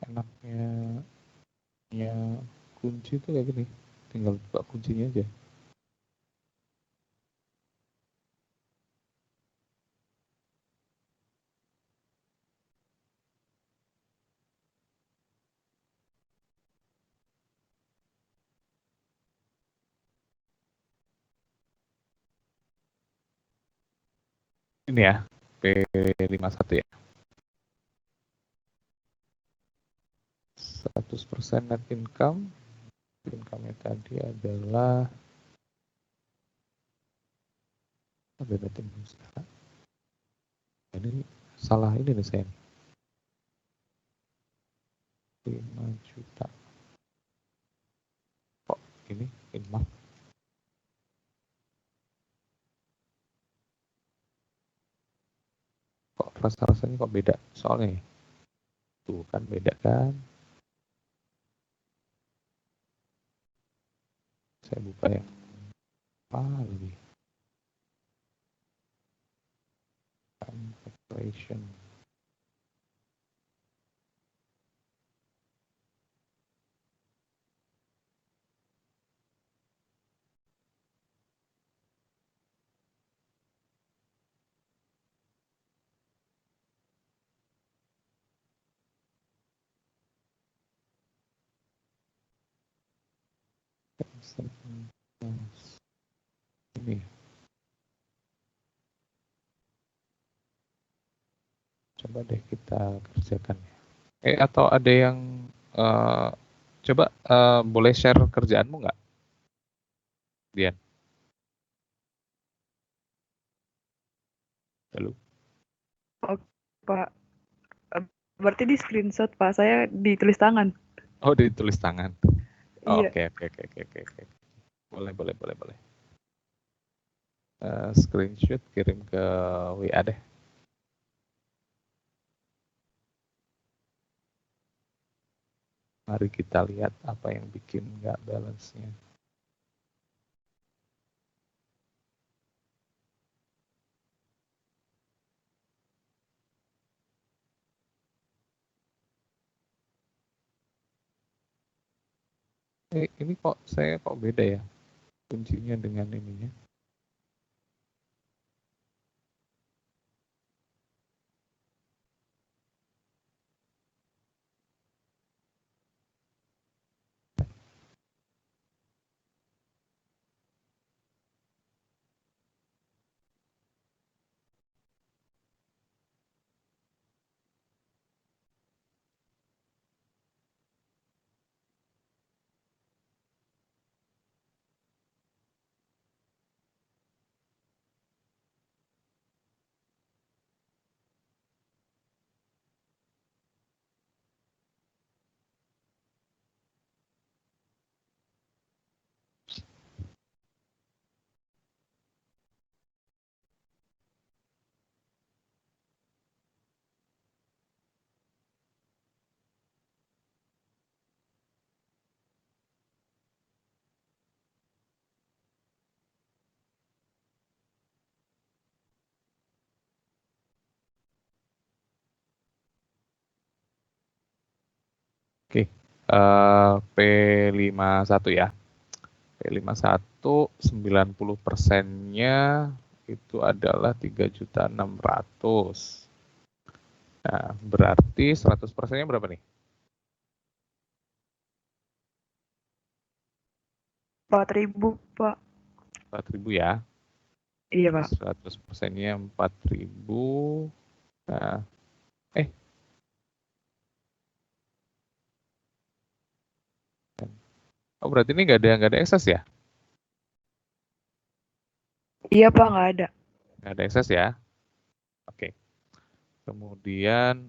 Enaknya ya kunci tuh kayak gini, tinggal buka kuncinya aja. Ini ya, P51 ya. 100% net income. Income-nya tadi adalah ada net income sekarang. Ini salah ini nih saya. 5 juta. Kok ini income? Kok rasa-rasanya kok beda? Soalnya tuh kan beda kan. Saya buka yang lebih operation. Ini coba deh kita kerjakan ya. Atau ada yang coba boleh share kerjaanmu nggak, Dian? Halo. Oh, Pak. Berarti di screenshot, Pak. Saya ditulis tangan. Oh, ditulis tangan. Iya. Oke. Boleh. Screenshot kirim ke WA deh. Mari kita lihat apa yang bikin nggak balance-nya. Ini kok saya kok beda ya kuncinya dengan ininya. Oke, P51 ya. P51 90%-nya itu adalah 3.600.000. Nah, berarti 100%-nya berapa nih? 4.000, Pak. 4.000 ya. Iya, Pak. 100%-nya 4.000. Nah, oh berarti ini nggak ada excess ya? Iya, Pak, nggak ada. Nggak ada excess ya? Oke. Kemudian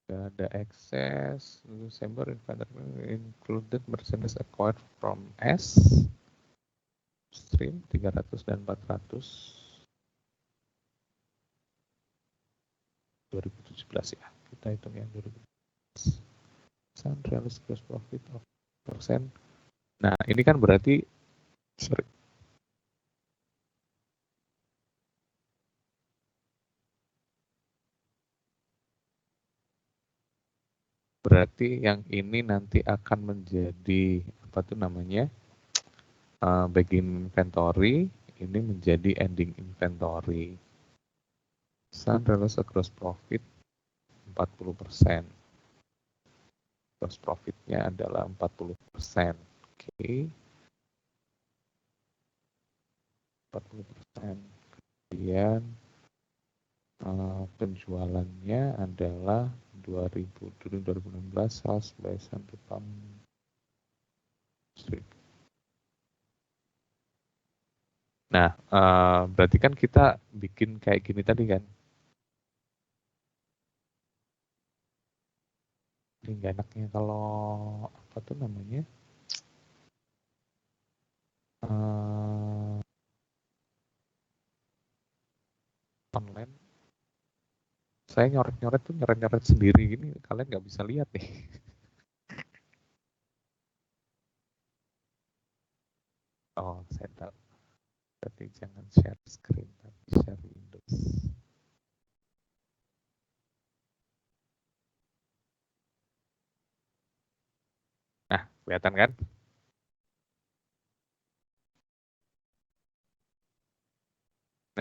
nggak ada excess. December included merchandise acquired from S. Stream 300 dan 400. 2017 ya. Kita hitung yang 2017. Realistic gross profit of persen. Nah, ini kan berarti berarti yang ini nanti akan menjadi apa tuh namanya beginning inventory, ini menjadi ending inventory. Sun realized gross profit 40%. Gross profitnya adalah 40%. Oke. 40%. Kemudian penjualannya adalah 2016 sales by Sun Pump. Nah, berarti kan kita bikin kayak gini tadi kan. Ini nggak enaknya kalau apa tuh namanya? Online. Saya nyoret-nyoret tuh nyoret-nyoret sendiri gini, kalian nggak bisa lihat nih. Oh, saya tahu. Berarti jangan share screen, tapi share Windows. Nah, kelihatan kan?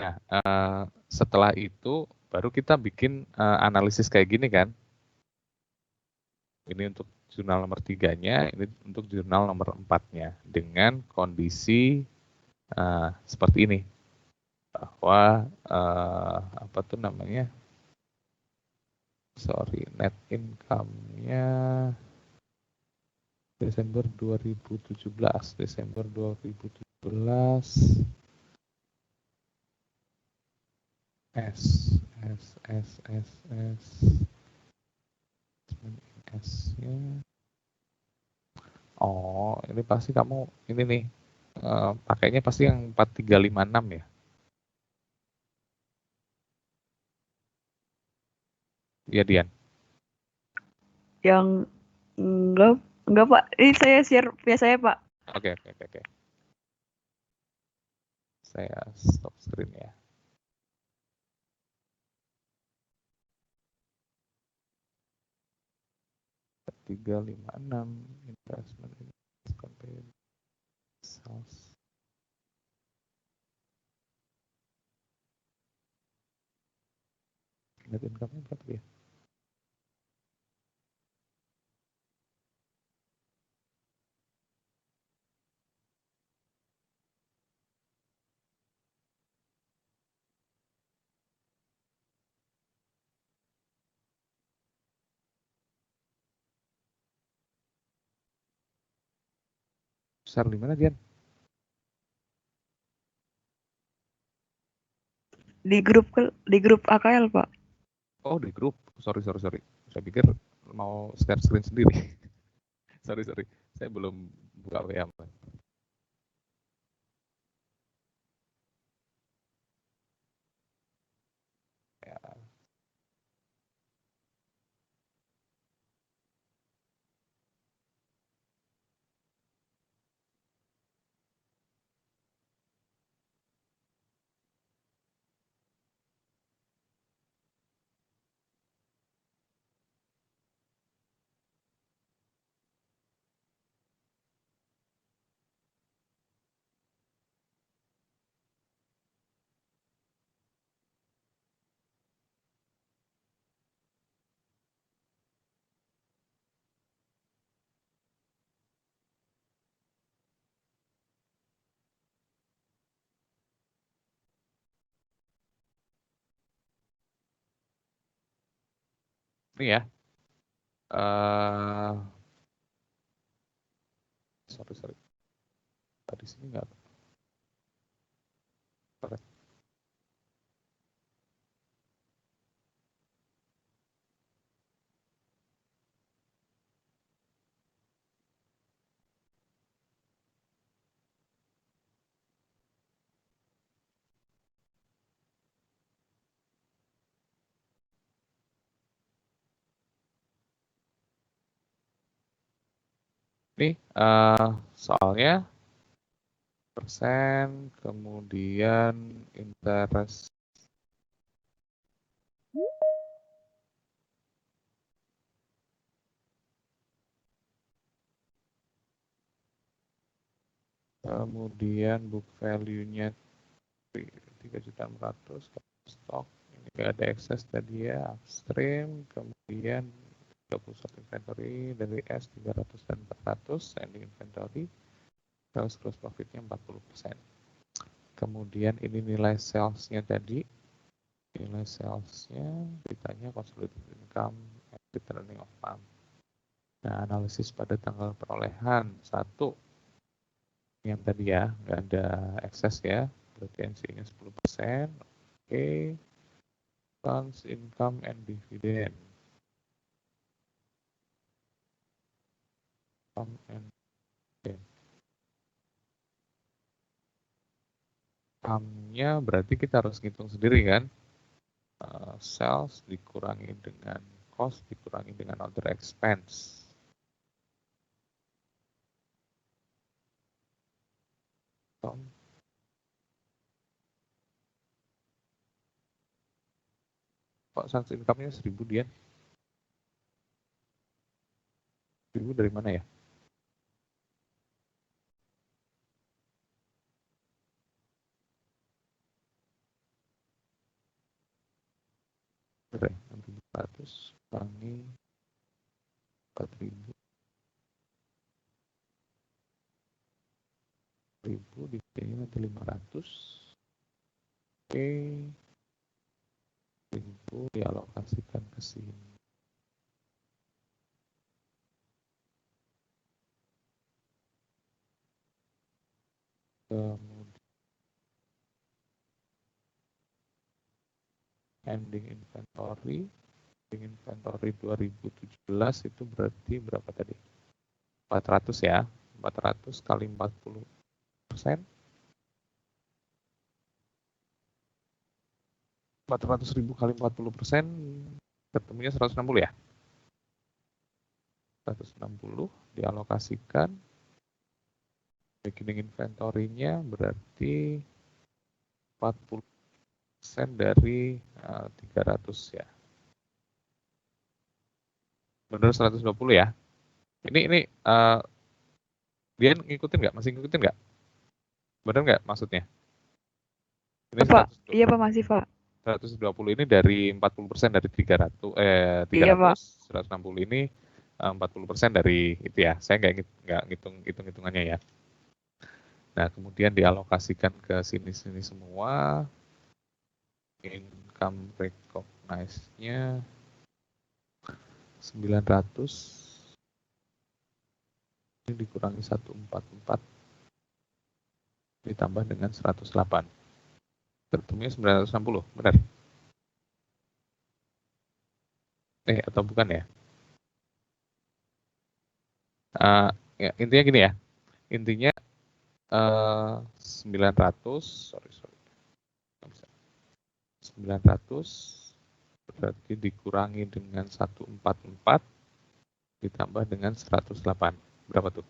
Nah, setelah itu baru kita bikin analisis kayak gini kan. Ini untuk jurnal nomor 3-nya, ini untuk jurnal nomor 4-nya. Dengan kondisi seperti ini. Bahwa, apa tuh namanya, net income-nya Desember 2017. Desember 2017. S-nya. Oh, ini pasti kamu, ini nih, pakainya pasti yang 4356 ya? Iya, Dian. Yang enggak Pak. Ini saya share via saya Pak. Oke. Saya stop screen ya. Tiga lima enam investment campaign sales. Net income-nya berapa ya? Besar di mana, Dian? Di grup AKL Pak. Oh, di grup. Sorry. Saya pikir mau share screen sendiri. sorry. Saya belum buka WA. Ya. Ini ya. Sorry. Tadi sini nggak. Nih, soalnya persen, kemudian interest. Kemudian book value-nya 3.400.000, stok ini nggak ada excess tadi ya, upstream. Kemudian 31 inventory dari S 300 dan 400, ending inventory, terus gross profit-nya 40%. Kemudian ini nilai sales-nya tadi, nilai sales-nya ditanya consolidated income, returning of fund. Nah, analisis pada tanggal perolehan 1 yang tadi ya, nggak ada excess ya, berarti NC-nya 10%. Oke. Funds, income, and dividend. Income and dividend. Income-nya berarti kita harus ngitung sendiri kan. Sales dikurangi dengan cost, dikurangi dengan other expense. Kok sales income-nya 1.000 dia? 1.000 dari mana ya? Berapa? 6.400 kurangi 4.000. 1.000 dikalinya nanti 500. Oke. 1.000 dialokasikan ke sini. Kemudian ending inventory 2017 itu berarti berapa tadi? 400 ya, 400 kali 40%. 400.000 kali 40%, ketemunya 160 ya? 160 dialokasikan, beginning inventory-nya berarti 40% dari 300 ya. Benar 120 ya? Ini dia ngikutin nggak? Masih ngikutin nggak? Benar nggak maksudnya? Ini Pak, iya Pak, masih Pak. 120 ini dari 40% dari 300, Iya Pak. 160 ini 40% dari itu ya. Saya nggak hitung-hitungannya ya. Nah, kemudian dialokasikan ke sini-sini semua. Income recognize-nya 900. Ini dikurangi 144 ditambah dengan 108. Ketemunya 960, benar? Atau bukan ya? Ya, intinya gini ya. Intinya 900, sorry. 900 berarti dikurangi dengan 144 ditambah dengan 108. Berapa tuh?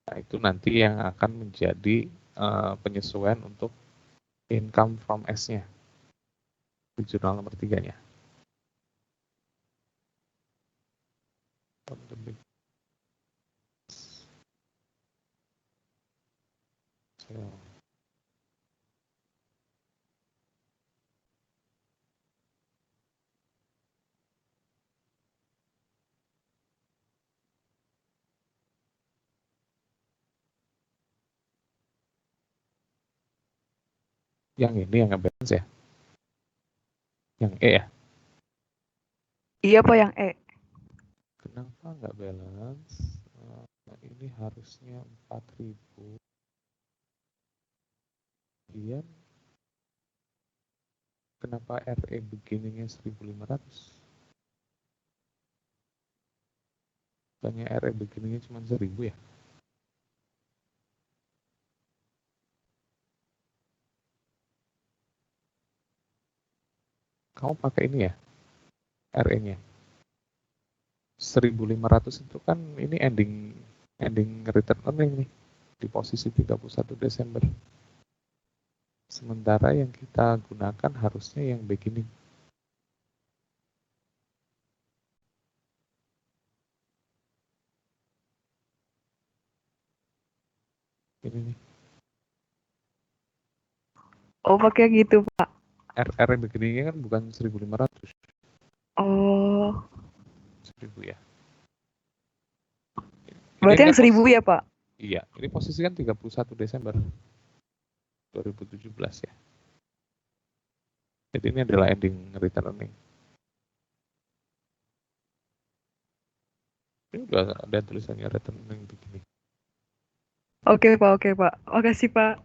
Nah, itu nanti yang akan menjadi penyesuaian untuk income from S-nya di jurnal nomor 3-nya. Yang ini yang nge-balance ya? Yang E ya? Iya Pak, yang E. Kenapa nggak balance? Ini harusnya 4.000. Kemudian kenapa RE beginningnya 1.500? Bukannya RE beginningnya cuma 1.000 ya? Kamu pakai ini ya? RE-nya. 1.500 itu kan ini ending return earning nih di posisi 31 Desember. Sementara yang kita gunakan harusnya yang beginning. Ini nih. Oh, pakai gitu, Pak. RR yang beginningnya kan bukan 1.500. Oh, 1.000 ya. berarti yang 1.000 ya, Pak? Iya, ini posisi kan 31 Desember 2017 ya. Jadi ini adalah ending return earning. Ini udah ada tulisannya return earning begini. Oke, Pak. Oke, Pak. Makasih, Pak.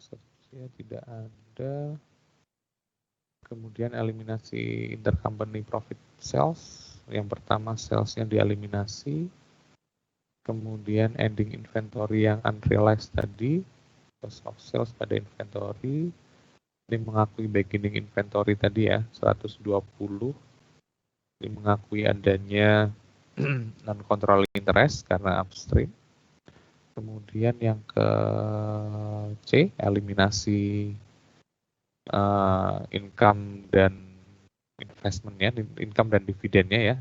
Statusnya tidak ada. Kemudian eliminasi intercompany profit sales. Yang pertama salesnya dieliminasi. Kemudian ending inventory yang unrealized tadi. Cost of sales pada inventory. Ini mengakui beginning inventory tadi ya, 120. Ini mengakui adanya non-controlling interest karena upstream. Kemudian yang ke C, eliminasi income dan investmentnya, income dan dividennya ya.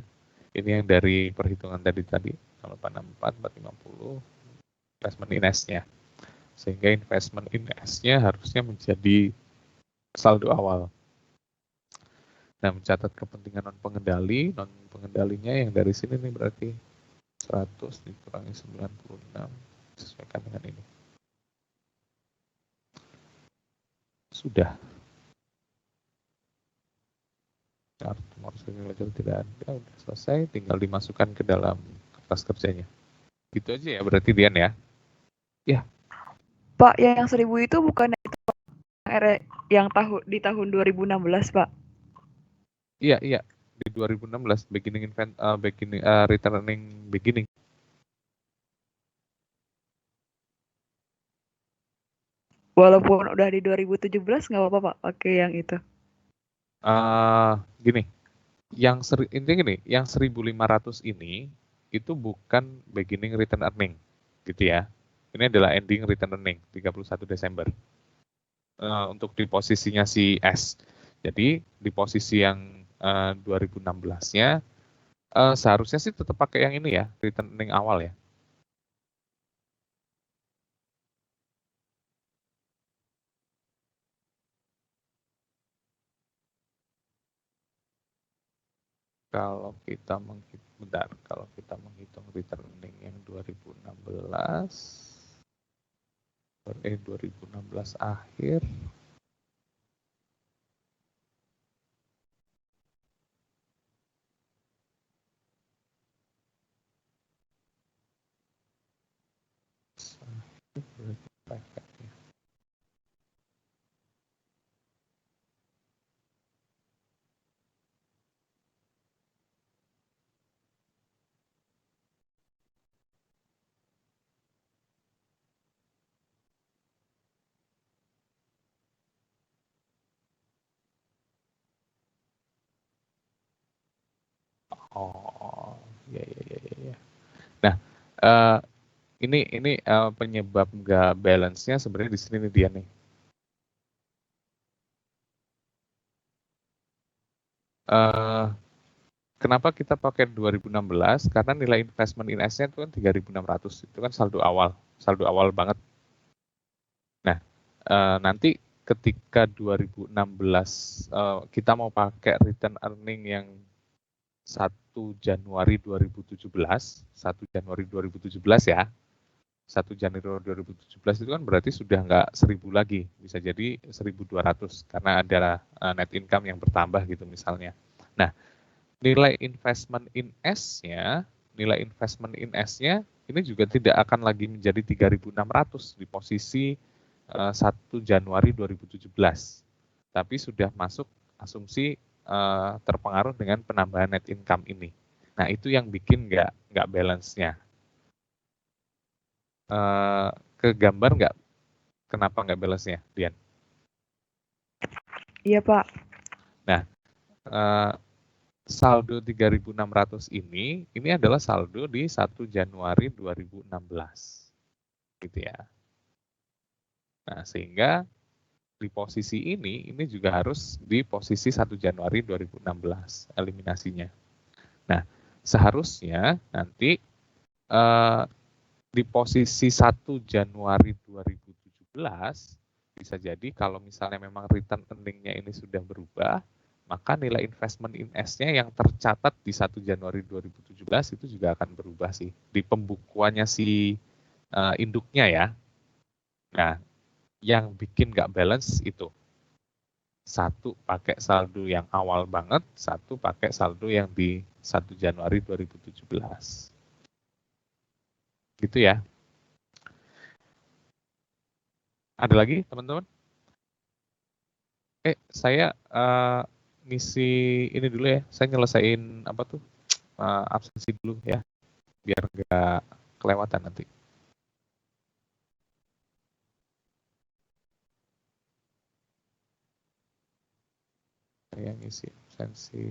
Ini yang dari perhitungan tadi, 464, 450, investment in S-nya. Sehingga investment in S-nya harusnya menjadi saldo awal. Nah, mencatat kepentingan non-pengendalinya yang dari sini nih berarti 100 dikurangi 96, sesuaikan dengan ini. Sudah. Ledger tidak ada, udah selesai, tinggal dimasukkan ke dalam kertas kerjanya. Gitu aja ya, berarti Dian ya? Ya. Pak, yang 1.000 itu bukan itu yang di tahun 2016, Pak? Iya. Di 2016, returning beginning. Walaupun udah di 2017 nggak apa-apa, Pak, pakai yang itu. Gini, intinya gini, yang 1.500 ini itu bukan beginning return earning, gitu ya. Ini adalah ending return earning 31 Desember. Untuk di posisinya si S. Jadi di posisi yang 2016-nya seharusnya sih tetap pakai yang ini ya, return earning awal ya. Kalau kita menghitung return earning yang 2016 akhir. Oh, ya. Nah, ini penyebab nggak balance-nya sebenarnya di sini nih dia nih. Kenapa kita pakai 2016? Karena nilai investment in S-nya itu kan 3.600, itu kan saldo awal banget. Nah, nanti ketika 2016 kita mau pakai return earning yang 1 Januari 2017 ya. 1 Januari 2017 itu kan berarti sudah nggak 1.000 lagi, bisa jadi 1.200 karena ada net income yang bertambah gitu misalnya. Nah, nilai investment in S-nya ini juga tidak akan lagi menjadi 3.600 di posisi 1 Januari 2017. Tapi sudah masuk asumsi terpengaruh dengan penambahan net income ini. Nah, itu yang bikin nggak balance-nya. Ke gambar nggak? Kenapa nggak balance-nya, Dian? Iya, Pak. Nah, saldo 3.600 ini adalah saldo di 1 Januari 2016. Gitu ya. Nah, sehingga di posisi ini juga harus di posisi 1 Januari 2016 eliminasinya. Nah, seharusnya nanti di posisi 1 Januari 2017 bisa jadi kalau misalnya memang return earning-nya ini sudah berubah, maka nilai investment in S-nya yang tercatat di 1 Januari 2017 itu juga akan berubah sih di pembukuannya si induknya ya. Nah, yang bikin nggak balance itu. Satu pakai saldo yang awal banget, satu pakai saldo yang di 1 Januari 2017. Gitu ya. Ada lagi teman-teman? Saya ngisi ini dulu ya. Saya nyelesain apa tuh absensi dulu ya, biar nggak kelewatan nanti. Saya ngisi absensi.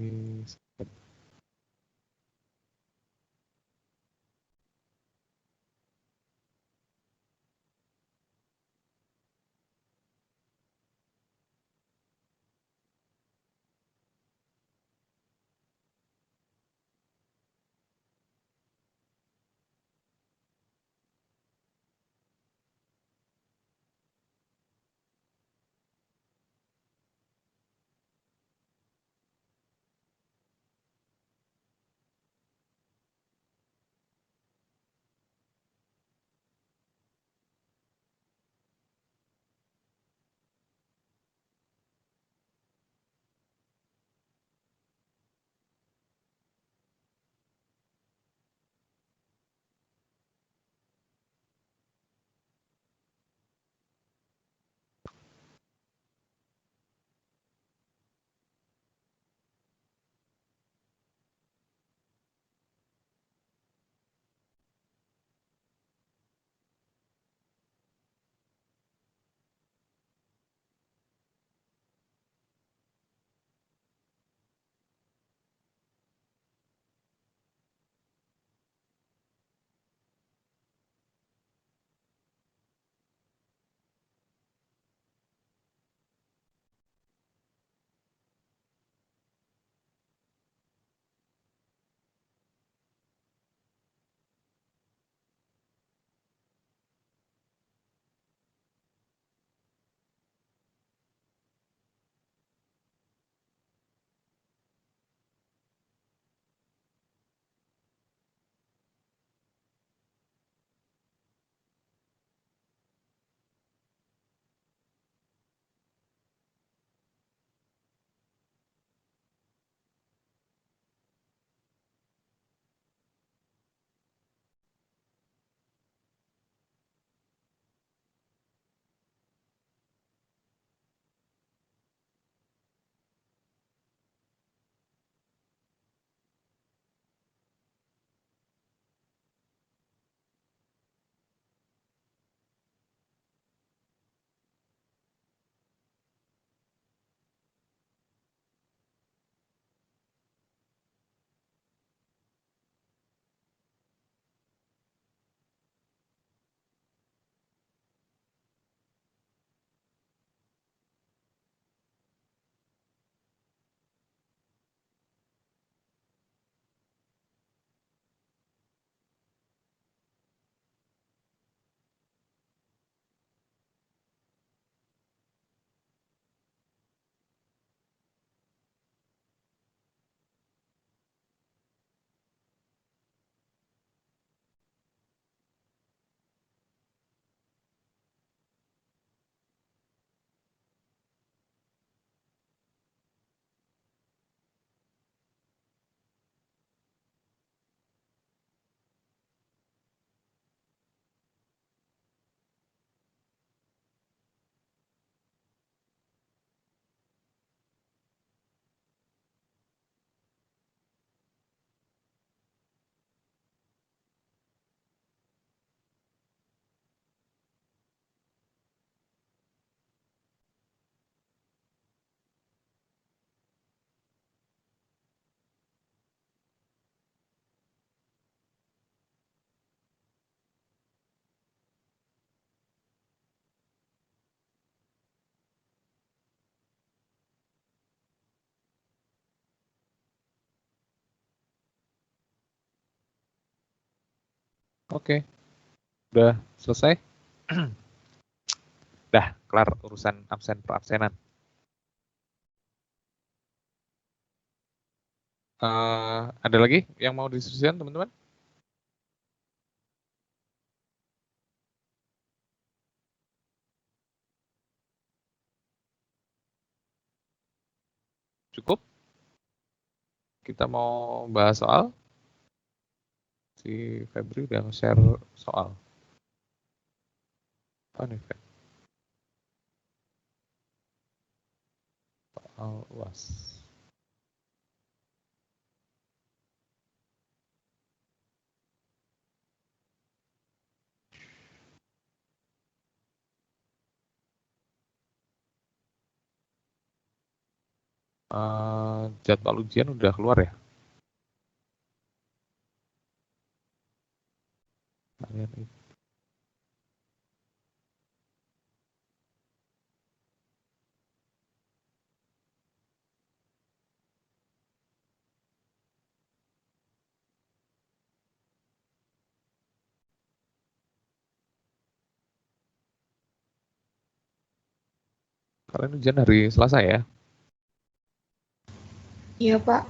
Oke, udah selesai? Dah, kelar urusan absen per absenan. Ada lagi yang mau diskusikan, teman-teman? Cukup? Kita mau bahas soal? Si Febri udah nge-share soal. Apa nih, Feb? Soal UAS. Jadwal ujian udah keluar ya? Kalian itu. Kalian ujian hari Selasa ya? Iya, Pak.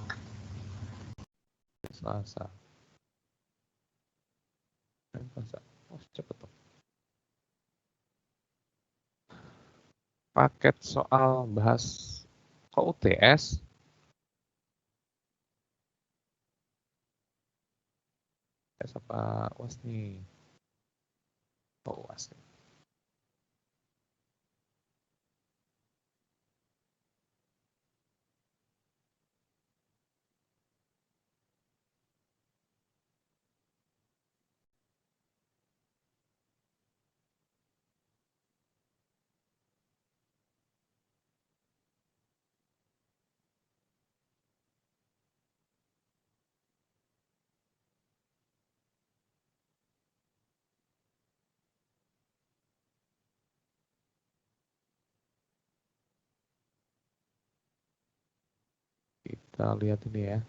Selasa. Selasa. Oh, cepet dong. Paket soal bahas kok UTS? UTS apa UAS nih? Oh, UAS. Kita lihat ini ya.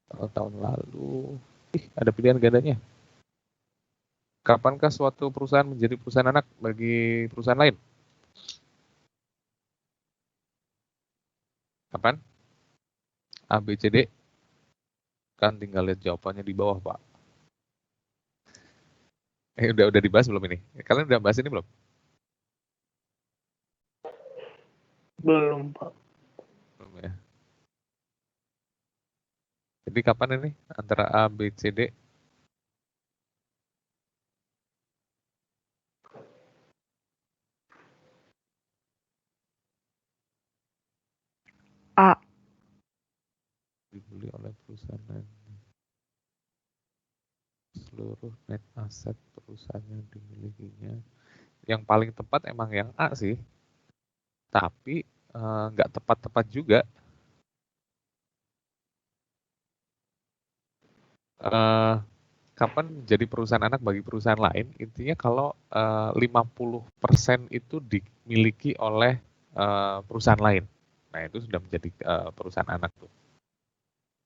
Kalau tahun lalu, ada pilihan gandanya. Kapankah suatu perusahaan menjadi perusahaan anak bagi perusahaan lain? Kapan? A, B, C, D. Kan tinggal lihat jawabannya di bawah, Pak. Udah dibahas belum ini? Kalian udah bahas ini belum? Belum, Pak. Belum ya. Jadi kapan ini? Antara A, B, C, D? A. Dibeli oleh perusahaan lain. Seluruh net aset perusahaan yang dimilikinya. Yang paling tepat emang yang A sih. Tapi nggak tepat-tepat juga. Kapan jadi perusahaan anak bagi perusahaan lain? Intinya kalau 50% itu dimiliki oleh perusahaan lain. Nah, itu sudah menjadi perusahaan anak tuh.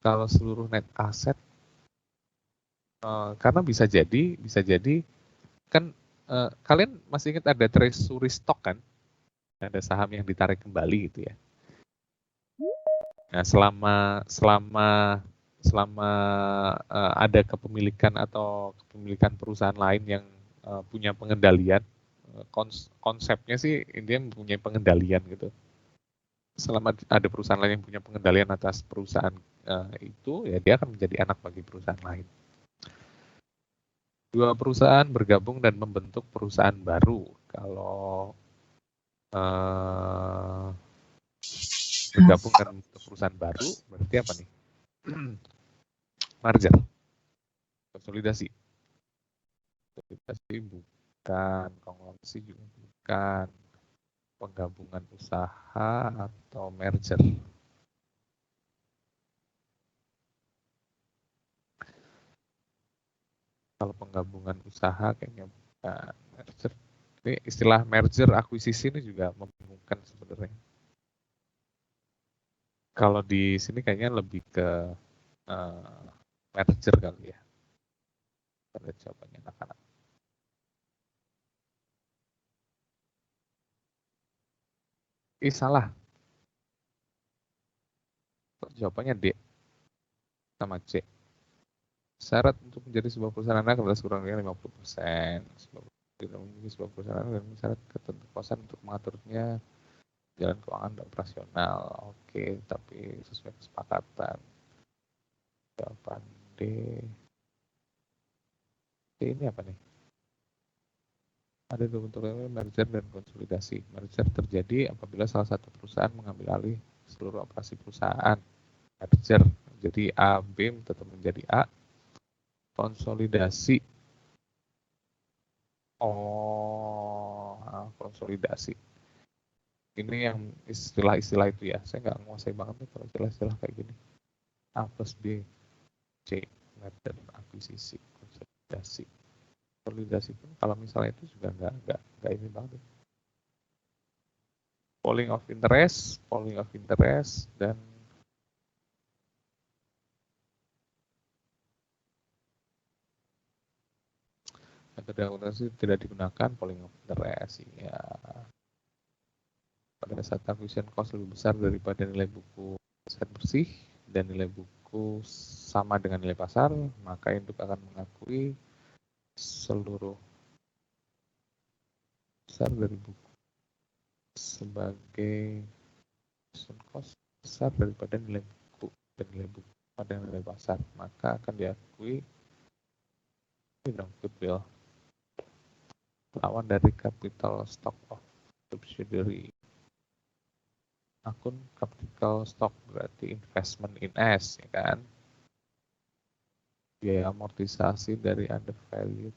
Kalau seluruh net aset, karena bisa jadi kan kalian masih ingat ada treasury stock kan? Ada saham yang ditarik kembali gitu ya. Nah, selama ada kepemilikan atau kepemilikan perusahaan lain yang punya pengendalian, konsepnya sih intinya mempunyai pengendalian gitu. Selama ada perusahaan lain yang punya pengendalian atas perusahaan itu, ya dia akan menjadi anak bagi perusahaan lain. Dua perusahaan bergabung dan membentuk perusahaan baru. Kalau bergabung dan membentuk perusahaan baru, berarti apa nih? Merger, konsolidasi. Konsolidasi bukan, konglomerasi juga bukan, penggabungan usaha atau merger. Kalau penggabungan usaha kayaknya bukan merger. Ini istilah merger akuisisi ini juga membingungkan sebenarnya. Kalau di sini kayaknya lebih ke merger kali ya. Pada jawabannya anak-anak. Salah. Jawabannya D sama C. Syarat untuk menjadi sebuah perusahaan anak adalah sekurang-kurangnya 50%. Tidak memiliki sebuah perusahaan anak dan syarat ketentuan untuk mengaturnya jalan keuangan dan operasional. Oke, tapi sesuai kesepakatan. Jawaban D. D ini apa nih? Ada dua bentuk merger dan konsolidasi. Merger terjadi apabila salah satu perusahaan mengambil alih seluruh operasi perusahaan. Merger. Jadi A, B tetap menjadi A. Konsolidasi. Oh, konsolidasi. Ini yang istilah-istilah itu ya. Saya nggak menguasai banget nih kalau istilah-istilah kayak gini. A plus B, C, merger, akuisisi, konsolidasi. Konsolidasi pun kalau misalnya itu juga nggak ini banget. Polling of interest, dan metode akuntansi tidak digunakan polling of interest. Ya. Pada saat acquisition cost lebih besar daripada nilai buku aset bersih dan nilai buku sama dengan nilai pasar, maka induk akan mengakui seluruh besar dari buku sebagai cost besar daripada nilai buku dan nilai buku pada nilai pasar, maka akan diakui goodwill lawan dari capital stock of subsidiary. Akun capital stock berarti investment in S, ya kan? Biaya amortisasi dari undervalued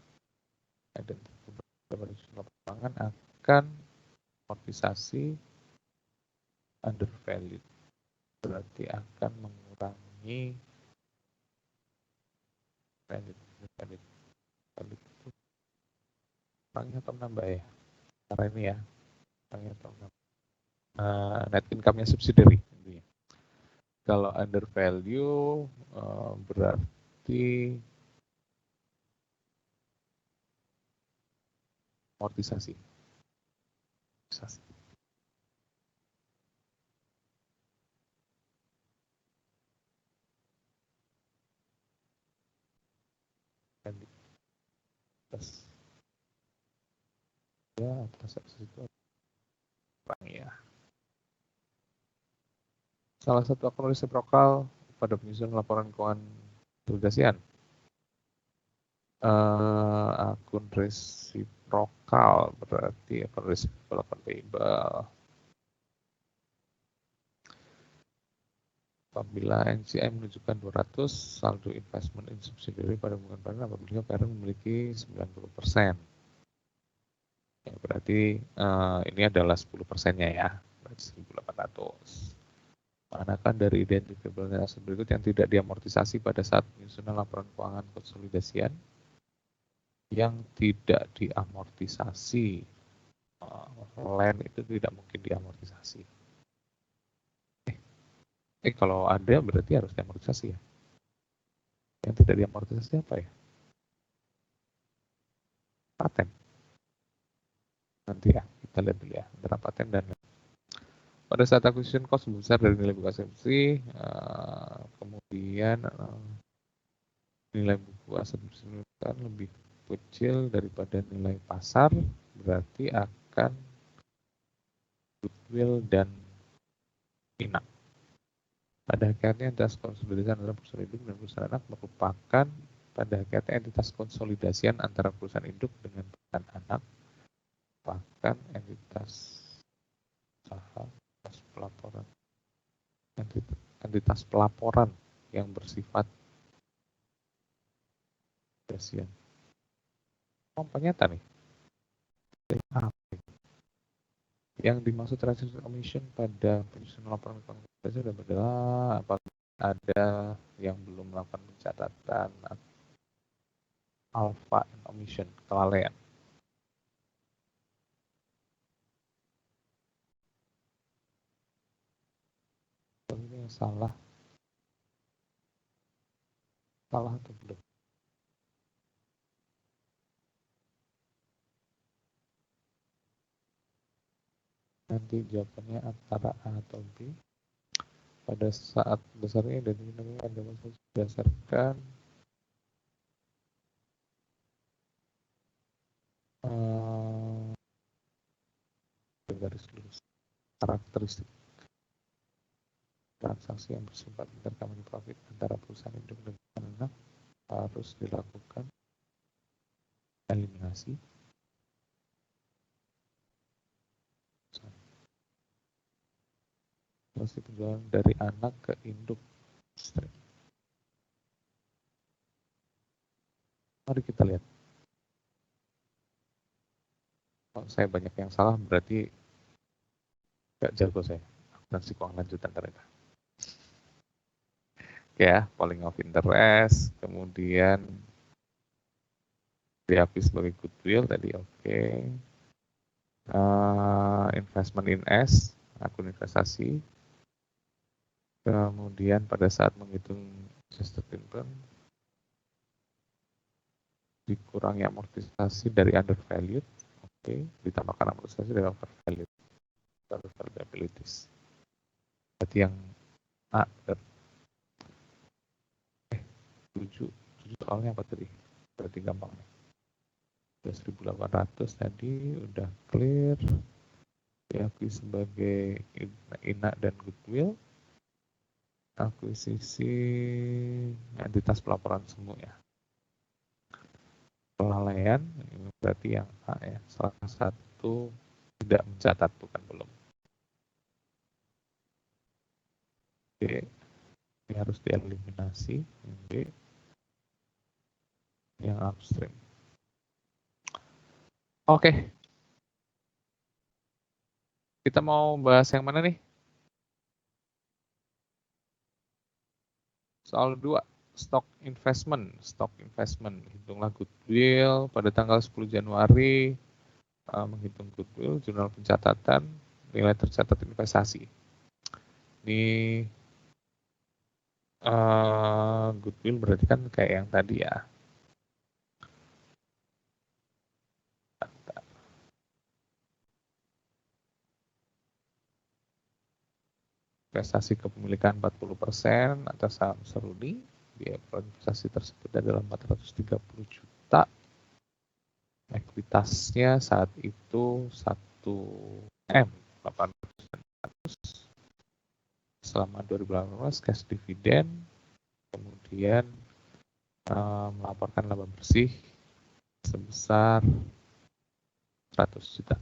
identity lapangan akan amortisasi undervalued, berarti akan mengurangi value itu kurangnya atau menambah ya? Cara ini ya, kurangnya atau menambah. Net income-nya subsidiary. Kalau undervalue berarti amortisasi. Ya, atas itu ya. Salah satu akun resiprokal pada penyusunan laporan keuangan konsolidasian. Akun resiprokal berarti akun resiprokal payable. Apabila NCI menunjukkan 200 saldo investment in subsidiary pada hubungan parent apabila parent memiliki 90%. Ya, berarti ini adalah 10%-nya ya, berarti 1.800. Manakah dari identifikable aset berikut yang tidak diamortisasi pada saat penyusunan laporan keuangan konsolidasian? Yang tidak diamortisasi, land itu tidak mungkin diamortisasi. Kalau ada berarti harus diamortisasi ya. Yang tidak diamortisasi apa ya? Paten. Nanti ya, kita lihat dulu ya, antara paten dan pada saat acquisition cost besar dari nilai buku aset bersih, kemudian nilai buku aset bersih lebih kecil daripada nilai pasar, berarti akan goodwill dan INA. Pada hakikatnya entitas konsolidasian antara perusahaan induk dan perusahaan anak merupakan pada hakikatnya entitas konsolidasian antara perusahaan induk dengan perusahaan anak, bahkan entitas pelaporan, entitas pelaporan yang bersifat konsolidasian. Ternyata nih, yang dimaksud transaction commission pada penyusunan laporan konsolidasi adalah apabila ada yang belum melakukan pencatatan alpha and omission, kelalaian. yang salah? Salah atau belum? Nanti jawabannya antara A atau B. Pada saat besarnya dan dinamis ada masalah berdasarkan garis lurus karakteristik transaksi yang bersifat intercompany profit antara perusahaan induk dan anak harus dilakukan eliminasi transaksi penjualan dari anak ke induk. Mari kita lihat. Kalau saya banyak yang salah berarti nggak jago saya akuntansi keuangan lanjutan ternyata. Oke ya, polling of interest, kemudian diakui sebagai goodwill tadi oke. Investment in S, akun investasi. Kemudian pada saat menghitung adjusted income dikurangi amortisasi dari undervalued, oke, ditambahkan amortisasi dari overvalued, liabilities. Berarti yang A, 7 soalnya apa tadi? Berarti gampang nih. 12.800 tadi udah clear, diakui sebagai INA dan goodwill. Akuisisi entitas pelaporan semu ya. Kelalaian berarti yang A ya, salah satu tidak mencatat, bukan belum. B, ini harus dieliminasi. B, yang upstream. Oke. Kita mau bahas yang mana nih? Soal 2, stock investment. Stock investment, hitunglah goodwill pada tanggal 10 Januari, menghitung goodwill, jurnal pencatatan, nilai tercatat investasi. Ini goodwill berarti kan kayak yang tadi ya. Investasi kepemilikan 40% atas saham Seruni, biaya investasi tersebut adalah 430 juta. Ekuitasnya saat itu 1M 800 selama 2018, cash dividend, kemudian melaporkan laba bersih sebesar 100 juta.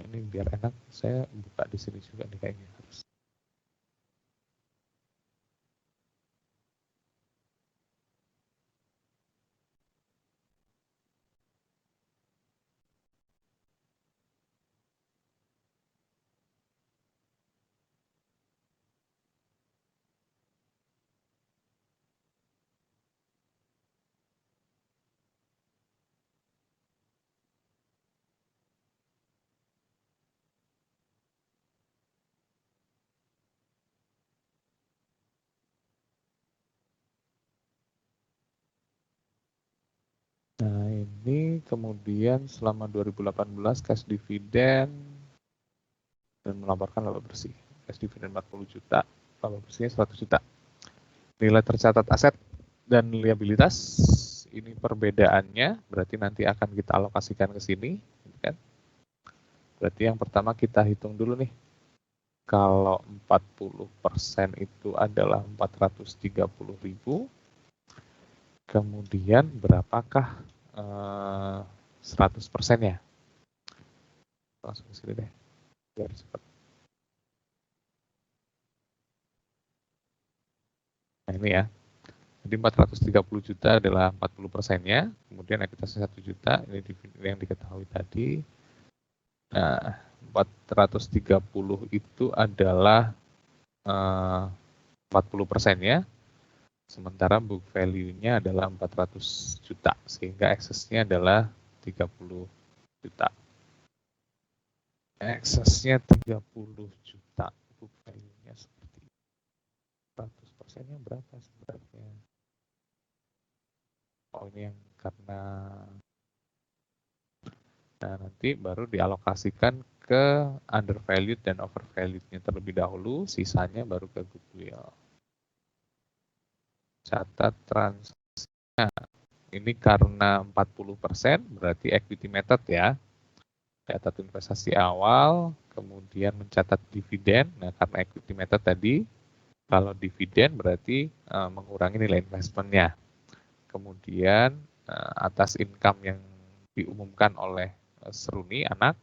Ini biar enak, saya buka di sini juga nih kayaknya harus. Nah ini kemudian selama 2018 cash dividend dan melaporkan laba bersih. Cash dividend 40 juta, laba bersihnya 100 juta. Nilai tercatat aset dan liabilitas, ini perbedaannya, berarti nanti akan kita alokasikan ke sini. Kan? Berarti yang pertama kita hitung dulu nih. Kalau 40% itu adalah 430.000, kemudian berapakah 100%-nya? Langsung ke sini deh, biar cepat. Nah ini ya, jadi 430 juta adalah 40%-nya, kemudian ekuitasnya 1 juta, ini yang diketahui tadi. Nah, 430 itu adalah 40%-nya, sementara book value-nya adalah 400 juta, sehingga excess-nya adalah 30 juta. Excess-nya 30 juta, book value-nya seperti ini. Harganya berapa sebenarnya? Oh, ini yang karena nanti baru dialokasikan ke undervalued dan overvalued-nya terlebih dahulu, sisanya baru ke goodwill. Catat transaksinya. Ini karena 40% berarti equity method ya. Catat investasi awal, kemudian mencatat dividen. Nah, karena equity method tadi, kalau dividen berarti mengurangi nilai investmentnya. Kemudian atas income yang diumumkan oleh Seruni anak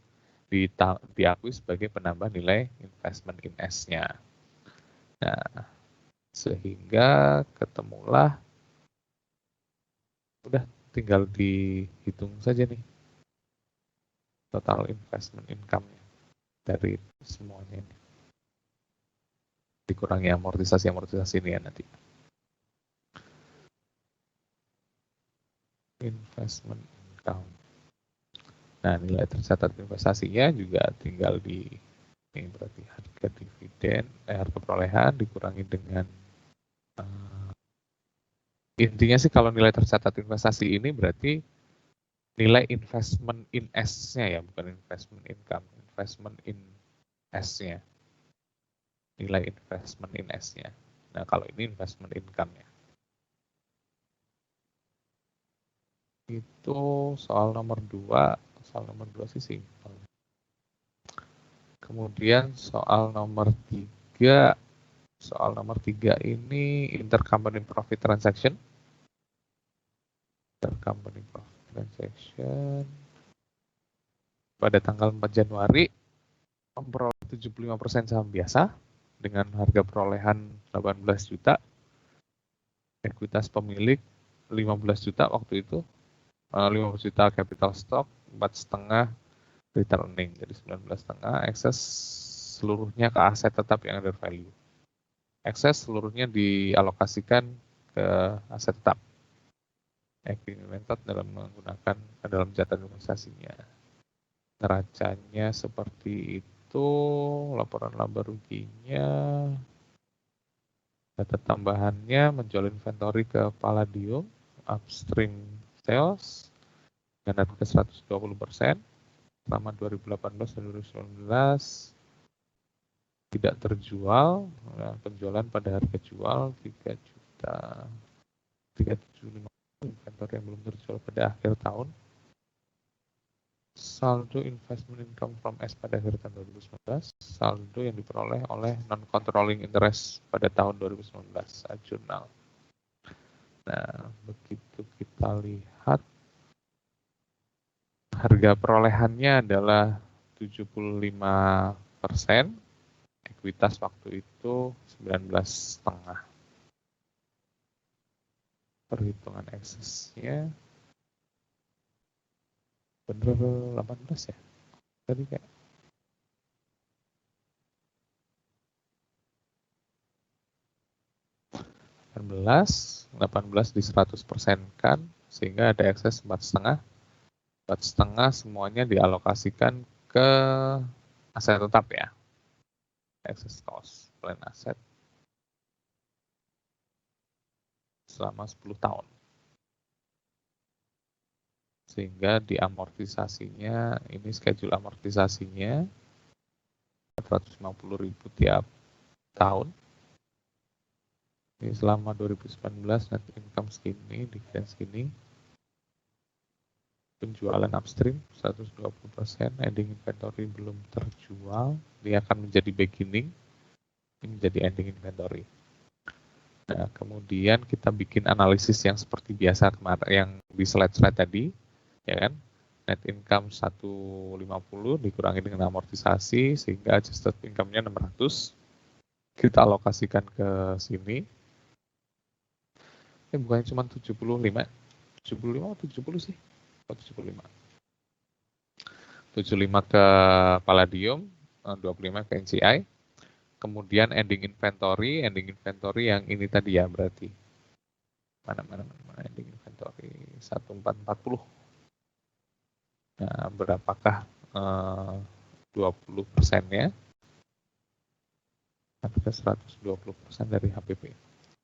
diakui sebagai penambah nilai investment in S-nya. Nah, sehingga ketemulah, udah tinggal dihitung saja nih total investment income-nya dari semuanya ini. Dikurangi amortisasi ini ya nanti. Investment income. Nah, nilai tercatat investasinya juga tinggal ini berarti harga dividen, harga perolehan dikurangi dengan intinya sih kalau nilai tercatat investasi ini berarti nilai investment in S-nya ya, bukan investment income, investment in S-nya. Nilai investment in S-nya. Nah, kalau ini investment income-nya. Itu soal nomor 2. Soal nomor 2 sih simpel. Kemudian soal nomor 3. Soal nomor 3 ini intercompany profit transaction. Intercompany profit transaction. Pada tanggal 4 Januari, memperoleh 75% saham biasa dengan harga perolehan 18 juta. Ekuitas pemilik 15 juta waktu itu. 15 juta capital stock, 4,5 return earning, jadi 19,5, ekses seluruhnya ke aset tetap yang under value. Ekses seluruhnya dialokasikan ke aset tetap. Equity method dalam catatan investasinya. Neracanya seperti itu, laporan laba ruginya, data tambahannya menjual inventory ke Palladium, upstream sales, dengan harga 120%, selama 2018 dan 2019 tidak terjual, penjualan pada harga jual 3.375 inventory yang belum terjual pada akhir tahun. Saldo investment income from S pada akhir tahun 2019, saldo yang diperoleh oleh non-controlling interest pada tahun 2019, jurnal. Nah, begitu kita lihat, harga perolehannya adalah 75%, ekuitas waktu itu 19,5. Perhitungan eksesnya bener 18 ya? Tadi kayak 18 di 100% kan, sehingga ada ekses 4,5. 4,5 semuanya dialokasikan ke aset tetap ya. Excess cost plan aset selama 10 tahun. Sehingga diamortisasinya, ini schedule amortisasinya 450.000 tiap tahun. Ini selama 2019 net income segini, dividen segini. Penjualan upstream 120%, ending inventory belum terjual, dia akan menjadi beginning, ini menjadi ending inventory. Nah, kemudian kita bikin analisis yang seperti biasa kemarin, yang di slide-slide tadi, ya kan? Net income 150 dikurangi dengan amortisasi, sehingga adjusted income-nya 600. Kita alokasikan ke sini. Bukan cuma 75 atau 70 sih? 75 ke Palladium, 25 ke NCI. Kemudian ending inventory yang ini tadi ya berarti. Mana ending inventory 1440. Nah, berapakah 20%-nya? Harga 120% dari HPP.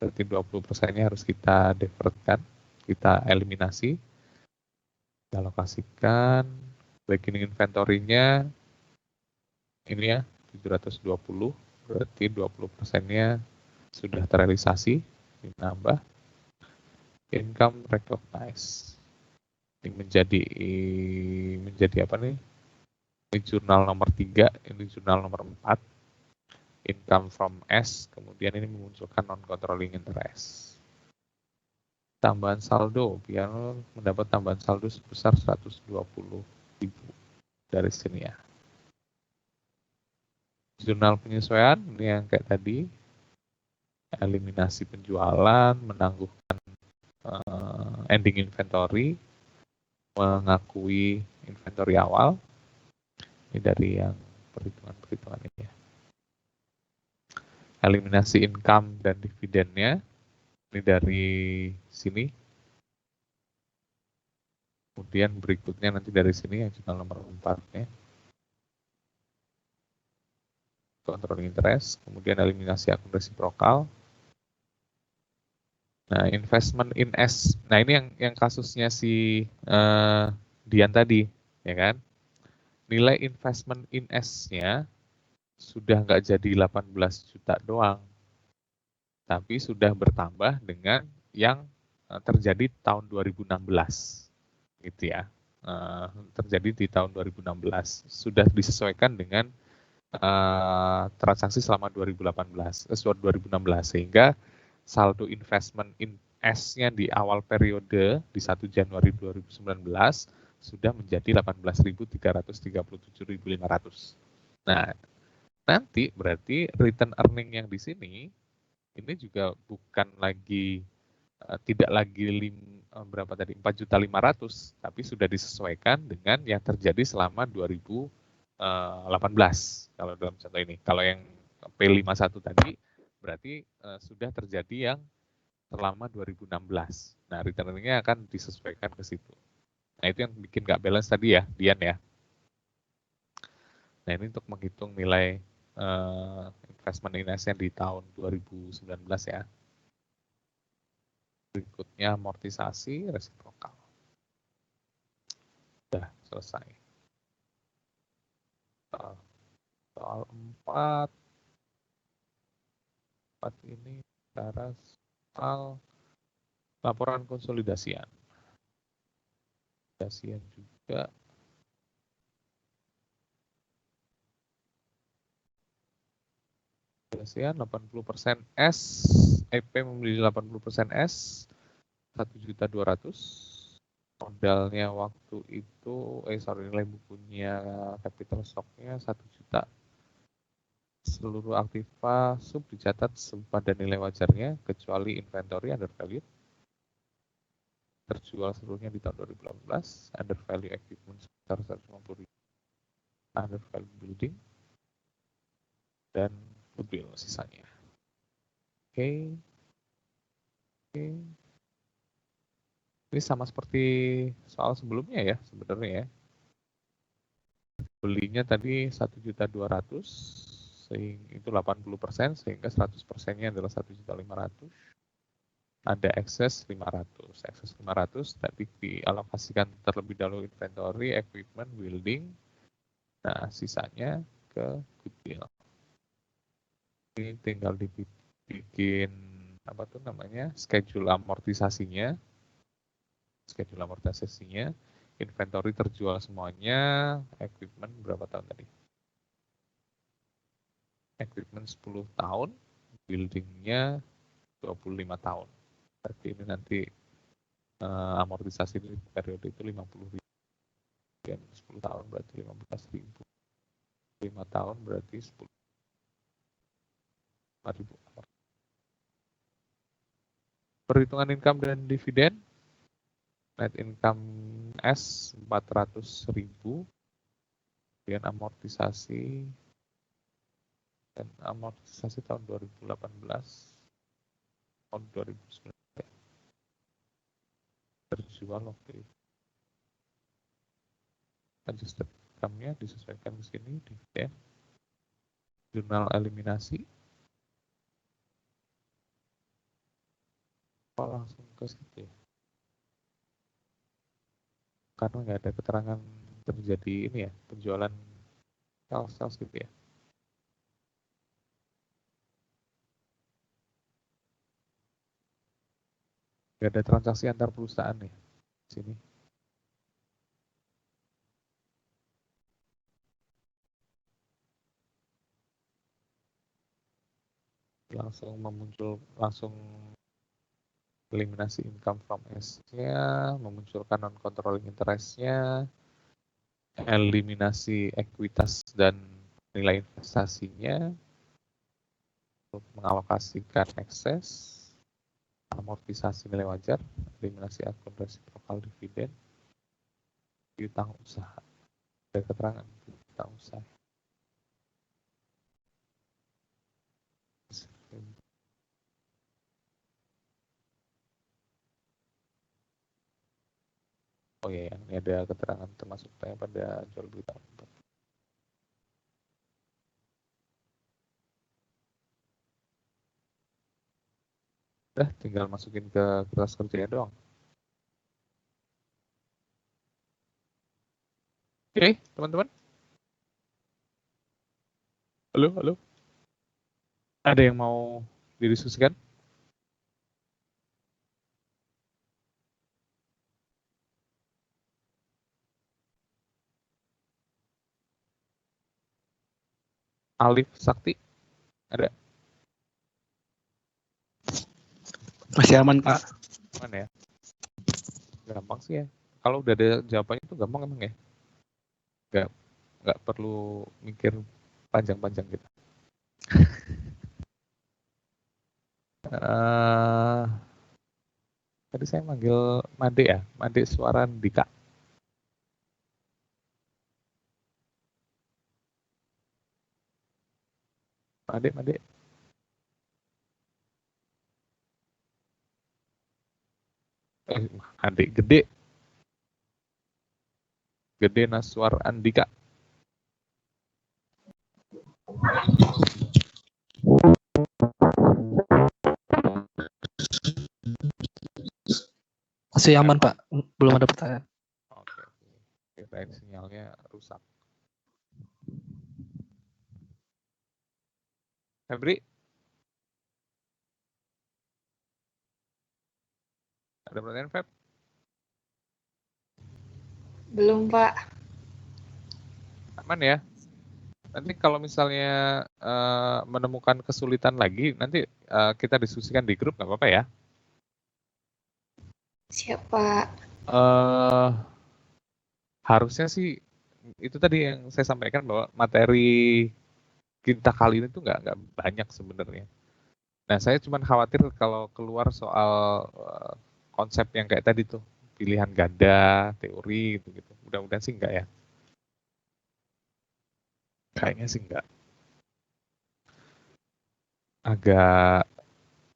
Berarti 20%-nya harus kita defertkan, kita eliminasi. Kita alokasikan. Beginning inventory-nya ini ya, 720. Berarti 20%-nya sudah terrealisasi. Ditambah income recognized. Ini menjadi apa nih? Ini jurnal nomor 3, ini jurnal nomor 4. Income from S, kemudian ini memunculkan non-controlling interest. Tambahan saldo, biar mendapat tambahan saldo sebesar 120.000 dari sini ya. Jurnal penyesuaian, ini yang kayak tadi. Eliminasi penjualan, menangguhkan ending inventory, mengakui inventory awal. Ini dari yang perhitungan ini ya. Eliminasi income dan dividennya, ini dari sini. Kemudian berikutnya nanti dari sini yang jurnal nomor 4-nya. Controlling interest, kemudian eliminasi akun resiprokal. Nah, investment in S. Nah, ini yang kasusnya si Dian tadi, ya kan? Nilai investment in S-nya sudah nggak jadi 18 juta doang, tapi sudah bertambah dengan yang terjadi tahun 2016, gitu ya. Terjadi di tahun 2016 sudah disesuaikan dengan transaksi selama 2016 sehingga saldo investment in S-nya di awal periode di 1 Januari 2019 sudah menjadi 18.337.500. Nah, nanti berarti return earning yang di sini ini juga bukan lagi tidak lagi berapa tadi 4.500.000, tapi sudah disesuaikan dengan yang terjadi selama 2018 kalau dalam contoh ini. Kalau yang P51 tadi berarti sudah terjadi yang selama 2016. Nah, return earning-nya akan disesuaikan ke situ. Nah, itu yang bikin nggak balance tadi ya, Dian ya. Nah, ini untuk menghitung nilai investment in-nya di tahun 2019 ya. Berikutnya amortisasi resiprokal. Sudah selesai. Soal 4 ini cara soal laporan konsolidasian. Konsolidasian juga. Konsolidasian 80% S, EP membeli 80% S, 1.200.000. Modalnya waktu itu, nilai bukunya capital stock-nya 1 juta. Seluruh aktiva sub dicatat pada nilai wajarnya, kecuali inventory undervalued. Terjual seluruhnya di tahun 2018, undervalue equipment sebesar 150.000, undervalue building, dan goodwill sisanya. Oke. Ini sama seperti soal sebelumnya ya sebenarnya ya. Belinya tadi 1.200.000, sehingga itu 80%, sehingga 100%-nya adalah 1.500.000. Ada excess 500. Excess 500 tadi dialokasikan terlebih dahulu inventory, equipment, building. Nah, sisanya ke goodwill. Ini tinggal dibikin apa tuh namanya? Schedule amortisasinya. Inventory terjual semuanya, equipment berapa tahun tadi? Equipment 10 tahun, buildingnya 25 tahun. Berarti ini nanti amortisasi di periode itu 50.000. 10 tahun berarti 15.000. 5 tahun berarti 10.000. Perhitungan income dan dividen. Net income S 400.000. Kemudian amortisasi tahun 2018, tahun 2019 terjual waktu itu. Adjusted income-nya disesuaikan di sini, dividen, jurnal eliminasi, Kok langsung ke situ ya? Karena nggak ada keterangan terjadi ini ya, penjualan sales gitu ya. Nggak ada transaksi antar perusahaan ya di sini. Langsung eliminasi income from S-nya, memunculkan non-controlling interest-nya, eliminasi ekuitas dan nilai investasinya, untuk mengalokasikan ekses, amortisasi nilai wajar, eliminasi akun resiprokal dividen, piutang usaha. Ada keterangan piutang usaha. Oh iya, ini ada keterangan termasuk pada jual beli tahun 4. Udah, tinggal masukin ke kertas kerjanya doang. Oke, teman-teman. Halo. Ada yang mau didiskusikan? Alif Sakti, ada? Masih aman, Pak. Mana ya? Gampang sih ya. Kalau udah ada jawabannya itu gampang emang ya. Nggak perlu mikir panjang-panjang gitu. Tadi saya manggil Made ya, Made suara Dika. Made. Adik gede. Gede Naswar Andika. Masih aman, Pak. Belum ada pertanyaan. Oke. Kirain sinyalnya rusak. Febri? Ada pertanyaan, Feb? Belum, Pak. Aman ya? Nanti kalau misalnya menemukan kesulitan lagi, nanti kita diskusikan di grup, nggak apa-apa ya? Siap, Pak. Harusnya sih, itu tadi yang saya sampaikan bahwa materi kita kali ini tuh nggak banyak sebenarnya. Nah, saya cuma khawatir kalau keluar soal konsep yang kayak tadi tuh, pilihan ganda, teori gitu. Mudah-mudahan sih enggak ya. Kayaknya sih enggak. Agak,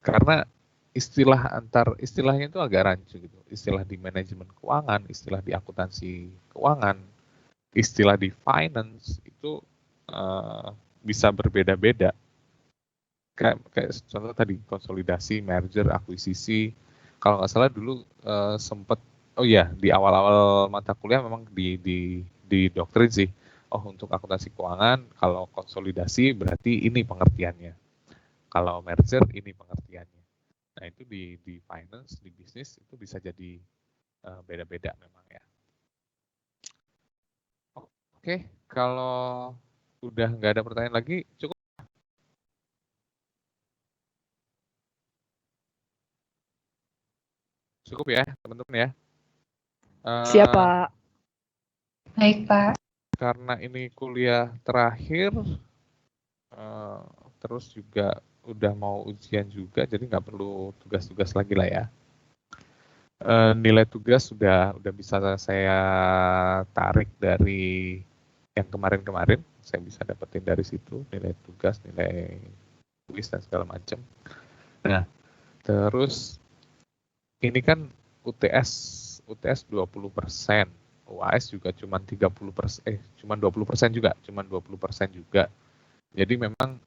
karena istilahnya itu agak rancu gitu. Istilah di manajemen keuangan, istilah di akuntansi keuangan, istilah di finance itu bisa berbeda-beda. Kayak contoh tadi konsolidasi, merger, akuisisi. Kalau nggak salah dulu sempat, oh iya, di awal-awal mata kuliah memang di doktrin sih. Oh, untuk akuntansi keuangan, kalau konsolidasi berarti ini pengertiannya. Kalau merger ini pengertiannya. Nah, itu di finance, di bisnis itu bisa jadi beda-beda memang ya. Oke, kalau udah nggak ada pertanyaan lagi, cukup. Cukup ya, teman-teman ya. Siap, Pak. Baik, Pak. Karena ini kuliah terakhir, terus juga udah mau ujian juga, jadi nggak perlu tugas-tugas lagi lah ya. Nilai tugas sudah bisa saya tarik dari yang kemarin-kemarin, saya bisa dapetin dari situ nilai tugas, nilai kuis dan segala macam. Nah, terus ini kan UTS 20%, UAS juga cuma 30%, cuma 20% juga, Jadi memang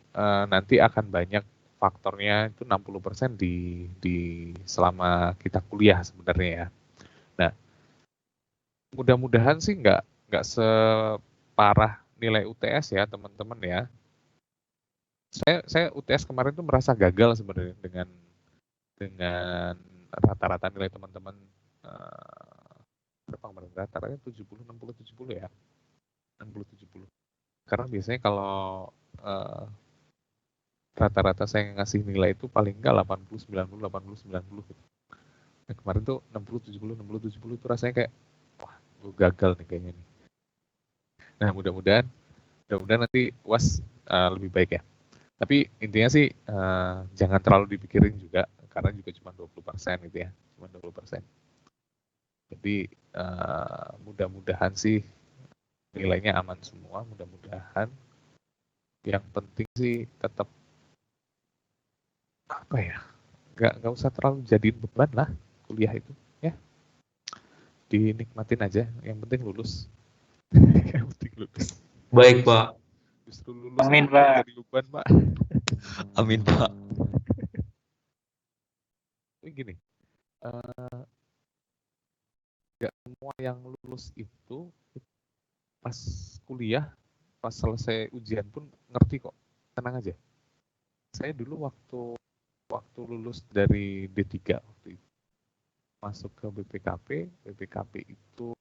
nanti akan banyak faktornya itu 60% di selama kita kuliah sebenarnya ya. Nah, mudah-mudahan sih nggak separah nilai UTS ya teman-teman ya. Saya UTS kemarin tuh merasa gagal sebenarnya dengan rata-rata nilai teman-teman berapa kemarin, rata-ratanya 70, 60, 70 ya, 60, 70. Karena biasanya kalau rata-rata saya ngasih nilai itu paling enggak 80, 90, 80, 90 gitu. Nah, kemarin tuh 60, 70, 60, 70 itu rasanya kayak, wah, gue gagal nih kayaknya nih. Nah, mudah-mudahan nanti UAS lebih baik ya. Tapi intinya sih jangan terlalu dipikirin juga, karena juga cuma 20% gitu ya, cuma 20%. Jadi mudah-mudahan sih nilainya aman semua, mudah-mudahan. Yang penting sih tetap apa ya, nggak usah terlalu jadiin beban lah kuliah itu ya, dinikmatin aja, yang penting lulus. Yang penting lulus. Baik, Pak. Justru lulus Amin, itu Pak. jadi beban, Pak. Amin, Pak. Tapi gini, nggak semua yang lulus itu pas kuliah, pas selesai ujian pun ngerti kok, tenang aja. Saya dulu waktu lulus dari D3 waktu itu, masuk ke BPKP itu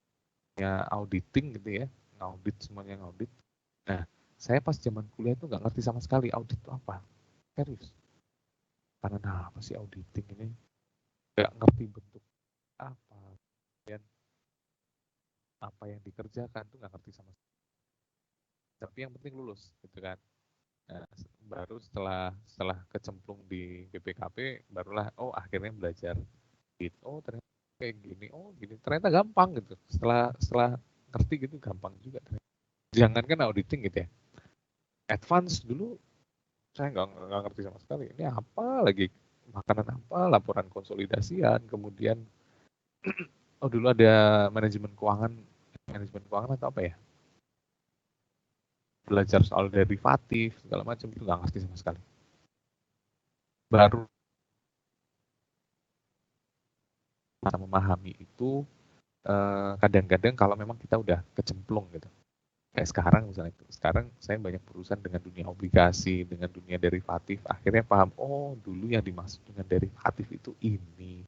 ya auditing gitu ya, ngaudit, semuanya ngaudit. Nah, saya pas zaman kuliah itu nggak ngerti sama sekali audit itu apa, serius. Karena apa sih auditing ini? Nggak ngerti bentuk apa, dan apa yang dikerjakan tuh nggak ngerti sama sekali. Tapi yang penting lulus, gitu kan. Nah, baru setelah kecemplung di BPKP, barulah akhirnya belajar. Oh ternyata kayak gini, gini, ternyata gampang gitu. Setelah ngerti gitu gampang juga. Jangankan auditing gitu ya, advance dulu saya nggak ngerti sama sekali. Ini apa lagi, makanan apa, laporan konsolidasian, kemudian dulu ada manajemen keuangan atau apa ya, belajar soal derivatif segala macam, itu nggak ngerti sama sekali. Baru memahami itu kadang-kadang kalau memang kita udah kecemplung gitu. Kayak sekarang misalnya, sekarang saya banyak berurusan dengan dunia obligasi, dengan dunia derivatif, akhirnya paham, dulu yang dimaksud dengan derivatif itu ini.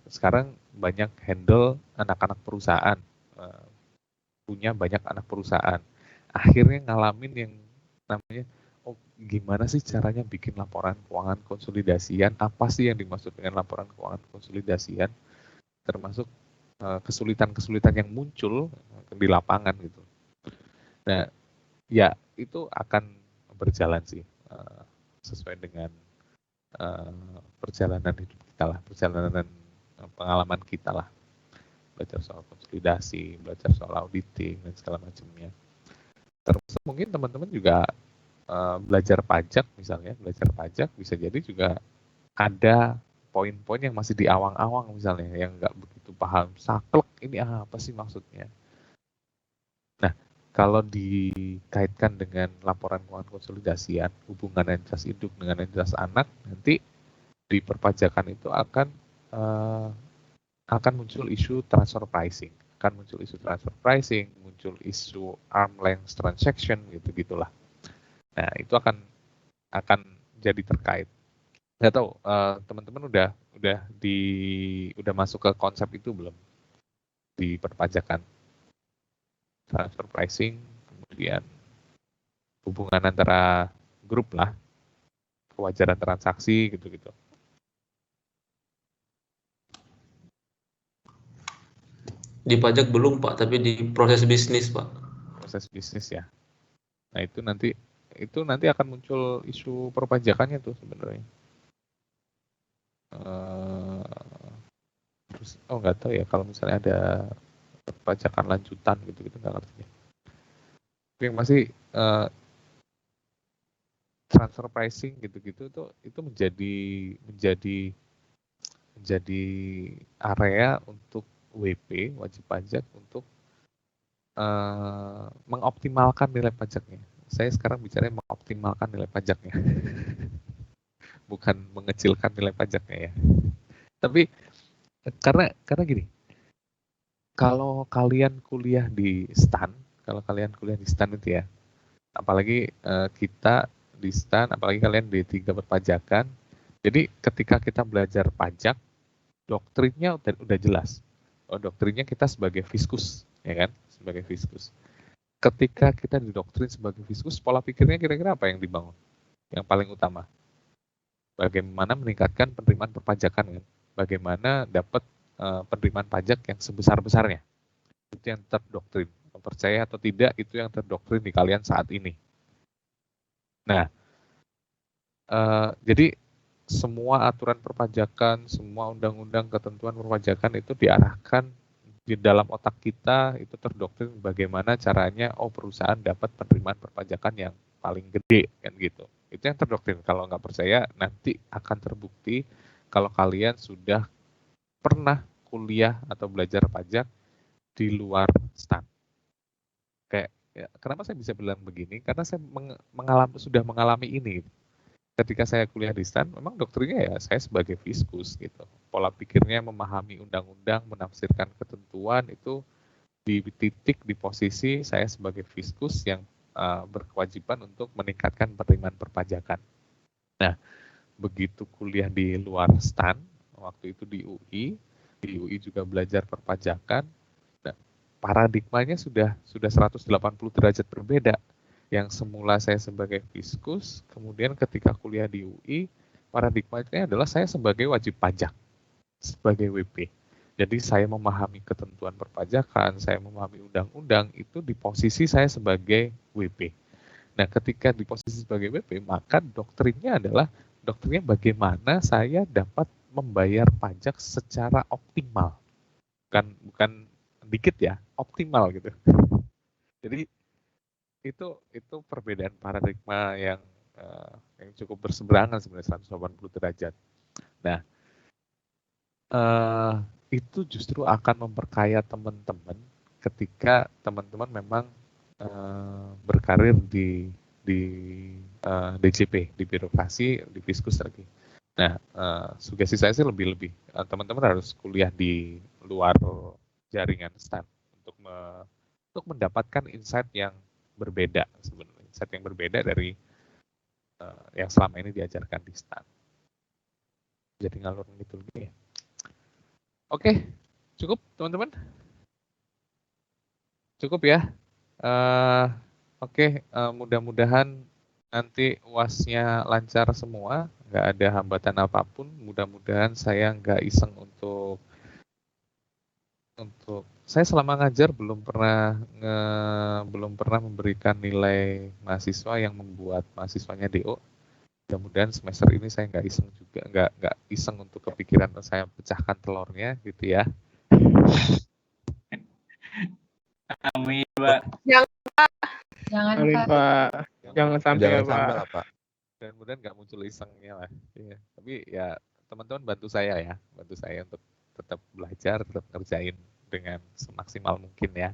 Sekarang banyak handle anak-anak perusahaan, punya banyak anak perusahaan, akhirnya ngalamin yang namanya, gimana sih caranya bikin laporan keuangan konsolidasian, apa sih yang dimaksud dengan laporan keuangan konsolidasian, termasuk kesulitan-kesulitan yang muncul di lapangan gitu. Nah, ya itu akan berjalan sih sesuai dengan perjalanan hidup kita lah, perjalanan pengalaman kita lah. Belajar soal konsolidasi, belajar soal auditing dan segala macamnya. Termasuk mungkin teman-teman juga belajar pajak misalnya, belajar pajak bisa jadi juga ada poin-poin yang masih di awang-awang misalnya, yang nggak begitu paham, saklek ini apa sih maksudnya. Nah, kalau dikaitkan dengan laporan keuangan konsolidasian, hubungan entitas induk dengan entitas anak, nanti di perpajakan itu akan muncul isu transfer pricing, muncul isu arm length transaction gitu-gitulah. Nah, itu akan jadi terkait. Nggak tahu teman-teman udah masuk ke konsep itu belum di perpajakan, transfer pricing, kemudian hubungan antara grup lah, kewajaran transaksi gitu-gitu. Di pajak belum, Pak, tapi di proses bisnis, Pak. Proses bisnis ya. Nah, itu nanti akan muncul isu perpajakannya tuh sebenarnya. Terus nggak tahu ya kalau misalnya ada perpajakan lanjutan gitu nggak ngerti ya. Tapi yang masih transfer pricing gitu-gitu tuh itu menjadi area untuk WP, wajib pajak, untuk mengoptimalkan nilai pajaknya. Saya sekarang bicara mengoptimalkan nilai pajaknya. bukan mengecilkan nilai pajaknya ya. Tapi karena gini, kalau kalian kuliah di STAN itu ya, apalagi kita di STAN, apalagi kalian D3 perpajakan, jadi ketika kita belajar pajak, doktrinnya udah jelas. Oh, doktrinnya kita sebagai fiskus, ya kan? Sebagai fiskus. Ketika kita didoktrin sebagai fiskus, pola pikirnya kira-kira apa yang dibangun? Yang paling utama. Bagaimana meningkatkan penerimaan perpajakan, kan? Bagaimana dapat penerimaan pajak yang sebesar-besarnya. Itu yang terdoktrin. Percaya atau tidak, itu yang terdoktrin di kalian saat ini. Nah, jadi semua aturan perpajakan, semua undang-undang ketentuan perpajakan itu diarahkan di dalam otak kita, itu terdoktrin bagaimana caranya perusahaan dapat penerimaan perpajakan yang paling gede, kan gitu. Itu yang terdoktrin. Kalau nggak percaya, nanti akan terbukti kalau kalian sudah pernah kuliah atau belajar pajak di luar STAN. Kayak, ya, kenapa saya bisa bilang begini? Karena saya sudah mengalami ini. Ketika saya kuliah di STAN, memang doktrinnya ya saya sebagai fiskus gitu. Pola pikirnya memahami undang-undang, menafsirkan ketentuan itu di titik, di posisi saya sebagai fiskus yang berkewajiban untuk meningkatkan penerimaan perpajakan. Nah, begitu kuliah di luar STAN, waktu itu di UI juga belajar perpajakan, nah, paradigmanya sudah 180 derajat berbeda. Yang semula saya sebagai fiskus, kemudian ketika kuliah di UI, paradigmanya adalah saya sebagai wajib pajak, sebagai WP. Jadi saya memahami ketentuan perpajakan, saya memahami undang-undang, itu di posisi saya sebagai WP. Nah, ketika di posisi sebagai WP, maka doktrinnya bagaimana saya dapat membayar pajak secara optimal. Bukan dikit ya, optimal gitu. Jadi itu perbedaan paradigma yang cukup berseberangan sebenarnya 180 derajat. Nah, itu justru akan memperkaya teman-teman ketika teman-teman memang berkarir di DJP, di birokrasi, di fiskus lagi. Nah, sugesti saya sih lebih teman-teman harus kuliah di luar jaringan STAN untuk mendapatkan insight yang berbeda sebenarnya, insight yang berbeda dari yang selama ini diajarkan di STAN. Jadi ngalur gitu ya. Oke, cukup teman-teman? Cukup ya. Oke, mudah-mudahan nanti UAS-nya lancar semua, nggak ada hambatan apapun. Mudah-mudahan saya nggak iseng untuk saya selama ngajar belum pernah memberikan nilai mahasiswa yang membuat mahasiswanya DO. Mudah-mudahan semester ini saya nggak iseng juga, nggak iseng untuk kepikiran saya pecahkan telurnya gitu ya. Amin, Pak. Jangan, Amin, Pak. Pak. Jangan sampai ya, lah, Pak. Pak. Dan kemudian nggak muncul isengnya lah. Ya. Tapi ya teman-teman bantu saya untuk tetap belajar, tetap ngerjain dengan semaksimal mungkin ya.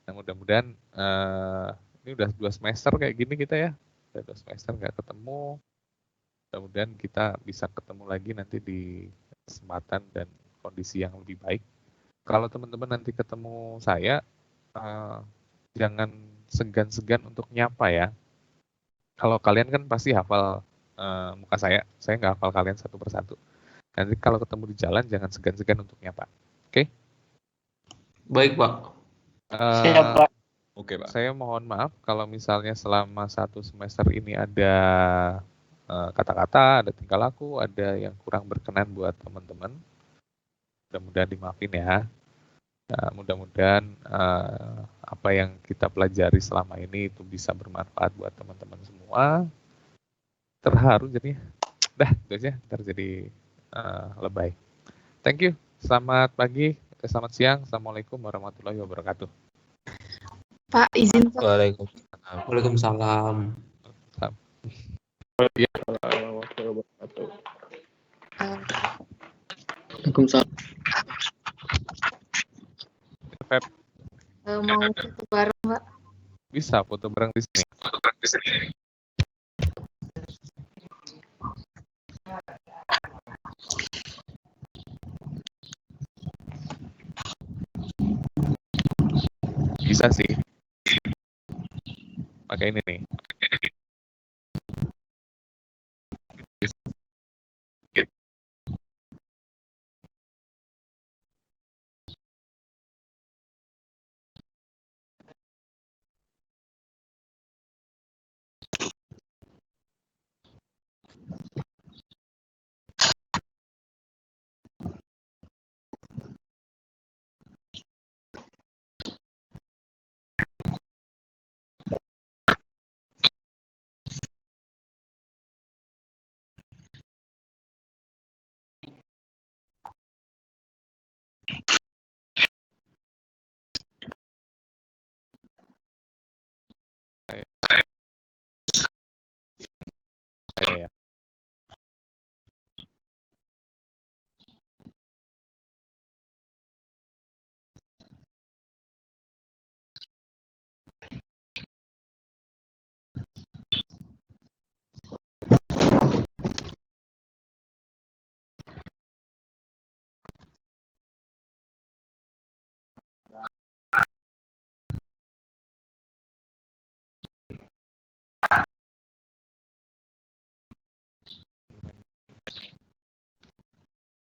Nah, mudah-mudahan ini udah 2 semester kayak gini kita ya. Udah 2 semester nggak ketemu. Mudah-mudahan kita bisa ketemu lagi nanti di kesempatan dan kondisi yang lebih baik. Kalau teman-teman nanti ketemu saya, jangan segan-segan untuk nyapa ya. Kalau kalian kan pasti hafal muka saya nggak hafal kalian satu persatu. Nanti kalau ketemu di jalan jangan segan-segan untuk nyapa. Oke? Baik, Pak. Siap, Pak. Oke, Pak. Saya mohon maaf kalau misalnya selama 1 semester ini ada kata-kata, ada tingkah laku, ada yang kurang berkenan buat teman-teman. Mudah-mudahan dimaafin ya. Nah, mudah-mudahan apa yang kita pelajari selama ini itu bisa bermanfaat buat teman-teman semua. Terharu jadinya. Itu aja. Ntar jadi lebay. Thank you. Selamat pagi, selamat siang. Assalamualaikum warahmatullahi wabarakatuh. Pak, izin Pak. Waalaikumsalam. Waalaikumsalam. Mau foto bareng, Pak. Bisa foto bareng di sini. bisa sih. Pakai ini nih.